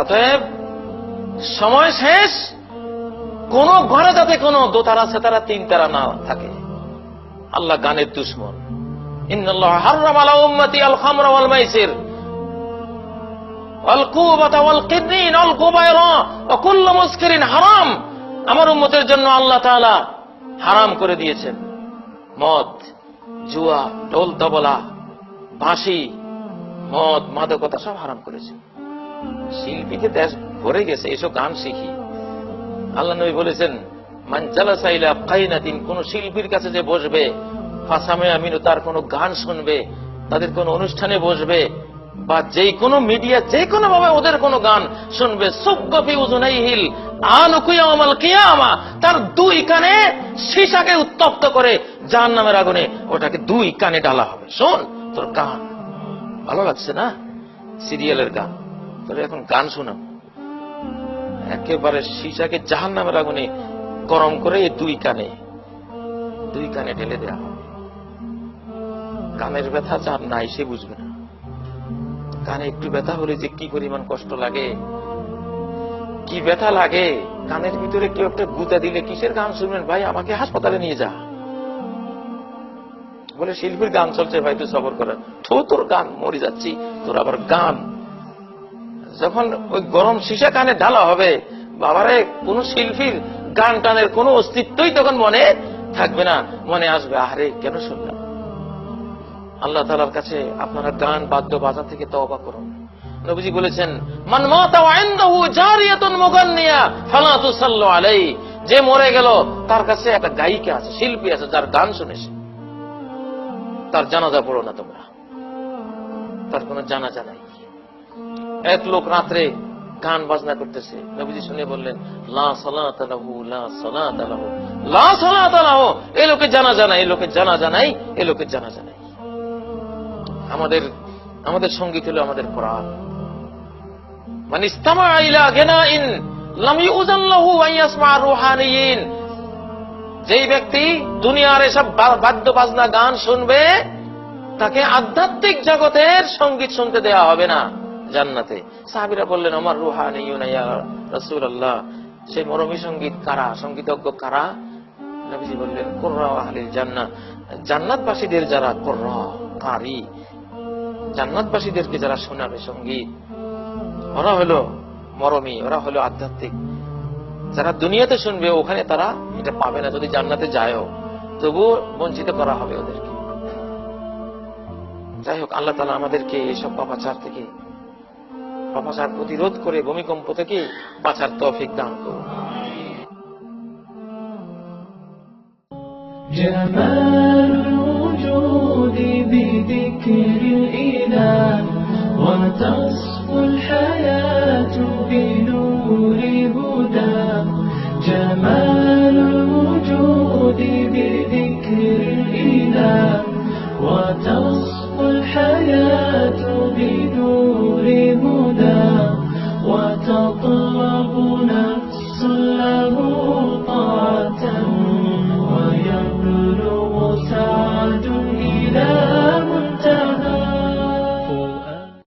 অতএব সময় শেষ, কোন ঘরে যাতে কোনো দোতারা সেতারা তিন তারা না থাকে। আল্লাহ গানের দুশ্মন। ইন্নাল্লাহ হাররামা আলা উম্মতি আল খামরা ওয়াল মাইসির ওয়াল কুবাতা ওয়াল কিদরিন ওয়াল গুবায়রা ওয়া কুল্লু মুসকিরিন হারাম। আমার উম্মতের জন্য আল্লাহ তাআলা হারাম করে দিয়েছেন মদ, জুয়া, ঢোল তবলা, বাঁশি, মদ, মাদকতা সব হারাম করেছেন। শিল্পীকে দেশ ভরে গেছে এসব গান শিখি। আল্লাহ নবী বলেছেন, মান জালাসা ইলা কাইনাতিন, কোন শিল্পীর কাছে যে বসবে, ফাসামে আমিনু, তার কোন গান শুনবে, তাদের কোন অনুষ্ঠানে বসবে, বা যে কোনো মিডিয়া যে কোনো ভাবে ওদের কোন গান শুনবে, সুক্কফি উযুনাইহিল আনুকু ইয়াউমাল কিয়ামা, তার দুই কানে সীসাকে উত্তপ্ত করে জাহান্নামের আগুনে ওটাকে দুই কানে ঢালা হবে। শোন, তোর গান ভালো লাগছে না, সিরিয়ালের গান, তোর এখন গান শোনাবো। একেবারে সীসাকে জাহান্নামের আগুনে গরম করে দুই কানে ঢেলে দেওয়া হবে। কানের ব্যথা যার নাই সে বুঝবে না। কানে একটু ব্যথা হলে যে কি পরিমাণ কষ্ট লাগে, কি ব্যথা লাগে। কানের ভিতরে কেউ একটা গুঁতা দিলে কিসের গান শুনবেন ভাই, আমাকে হাসপাতালে নিয়ে যা বলে, শিল্পীর গান চলছে ভাই তুই সবর কর, তোর গান, মরে যাচ্ছি, তোর আবার গান। যখন ওই গরম সীসা কানে ঢালা হবে, বাবারে কোন শিল্পীর গান টানের কোন অস্তিত্বই তখন মনে থাকবে না। মনে আসবে, আরে কেন শুনলাম। আল্লাহ তাআলার কাছে আপনারা গান বাদ্য বাজা থেকে তওবা করুন। নবীজি বলেছেন, মান মাতা ওয়া ইনদাহু জারিয়াতুন মুগান্নিয়া ফালা তুসাল্লু আলাইহি, যে মরে গেল তার কাছে একটা গায়িকা আছে, শিল্পী আছে, যার গান শুনেছে, তার জানাজা পড়ো না তোমরা, তার কোনো জানাজা নাই। এক লোক রাত্রে গান বাজনা করতেছে, নবীজি শুনে বললেন, লা সালাতা লাহু লা সালাতা লাহু লা সালাতা লাহু, এই লোকের জানাজা নাই, এই লোকের জানাজা নাই, এই লোকের জানাজা নাই। আমাদের সঙ্গীত হলো আমাদের কোরআন। মান ইসতামা ইলা গিনাইন লাম ইউযান লাহু আন ইয়াসমা রুহানিয়িন, যেই ব্যক্তি দুনিয়ার এসব বাদ্য বাজনা গান শুনবে, তাকে আধ্যাত্মিক জগতের সঙ্গীত শুনতে দেয়া হবে না জান্নাতে। সাহাবীরা বললেন, আমার রুহানিয়ুন ইয়া রাসূলুল্লাহ, সেই মরমী সঙ্গীত কারা, সঙ্গীতজ্ঞ কারা? নবীজি বললেন, কুররা আহলিল জান্নাহ, জান্নাতবাসীদের যারা কুররা, কারি, জান্নাতবাসীদেরকে যারা শোনাবে সঙ্গীত, ওরা হলো মরমী, ওরা হলো আধ্যাত্মিক। যারা দুনিয়াতে শুনবে ওখানে তারা এটা পাবে না, যদি জান্নাতে যায়ও তবুও বঞ্চিত করা হবে ওদেরকে। যাই হোক, আল্লাহ তাআলা আমাদেরকে এইসব পাপাচার থেকে, পাপাচার প্রতিরোধ করে ভূমিকম্প থেকে বাঁচার তৌফিক দান করুন। جمال الوجود بذكر الإله وتصفو الحياة بنور